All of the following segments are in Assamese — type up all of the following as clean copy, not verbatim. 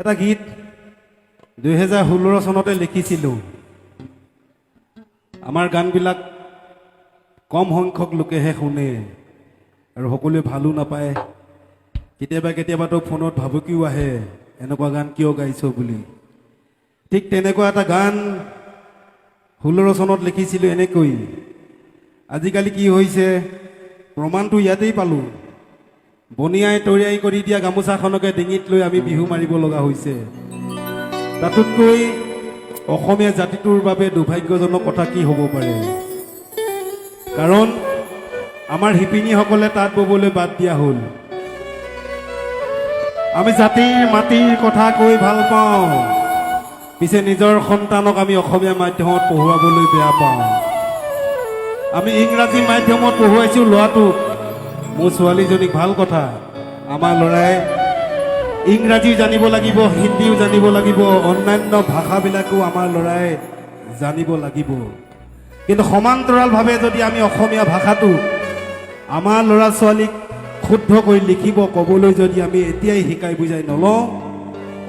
এটা গীত 2016 চনতে লিখিছিলোঁ। আমাৰ গানবিলাক কম সংখ্যক লোকেহে শুনে আৰু সকলোৱে ভালো নাপায়। কেতিয়াবাতো ফোনত ভাবুকিও আহে, এনেকুৱা গান কিয় গাইছ বুলি। ঠিক তেনেকুৱা এটা গান 16 চনত লিখিছিলোঁ এনেকৈ। আজিকালি কি হৈছে, প্ৰমাণটো ইয়াতেই পালোঁ। বনিয়াই তৰিয়াই কৰি দিয়া গামোচাখনকে ডিঙিত লৈ আমি বিহু মাৰিব লগা হৈছে। তাতোতকৈ অসমীয়া জাতিটোৰ বাবে দুৰ্ভাগ্যজনক কথা কি হ'ব পাৰে, কাৰণ আমাৰ শিপিনীসকলে তাঁত ববলৈ বাদ দিয়া হ'ল। আমি জাতিৰ মাটিৰ কথা কৈ ভাল পাওঁ, পিছে নিজৰ সন্তানক আমি অসমীয়া মাধ্যমত পঢ়ুৱাবলৈ বেয়া পাওঁ। আমি ইংৰাজী মাধ্যমত পঢ়ুৱাইছোঁ ল'ৰাটোক, মোৰ ছোৱালীজনীক। ভাল কথা, আমাৰ ল'ৰাই ইংৰাজী জানিব লাগিব, হিন্দীও জানিব লাগিব, অন্যান্য ভাষাবিলাকো আমাৰ ল'ৰাই জানিব লাগিব। কিন্তু সমান্তৰালভাৱে যদি আমি অসমীয়া ভাষাটো আমাৰ ল'ৰা ছোৱালীক শুদ্ধকৈ লিখিব ক'বলৈ যদি আমি এতিয়াই শিকাই বুজাই নলওঁ,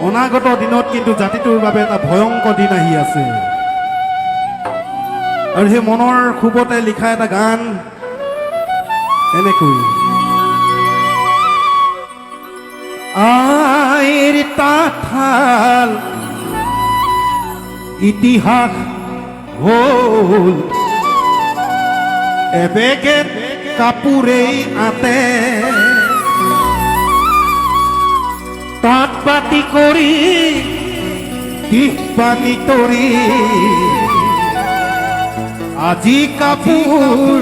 অনাগত দিনত কিন্তু জাতিটোৰ বাবে এটা ভয়ংকৰ দিন আহি আছে। আৰু সেই মনৰ ক্ষোভতে লিখা এটা গান এনেকৈ। আইৰ তাঁতশাল ইতিহাস হ'ল এবেগে কাপোৰেই আতে, তাঁত বাতি কৰি দিশ পানী তৰি আজি কাপোৰ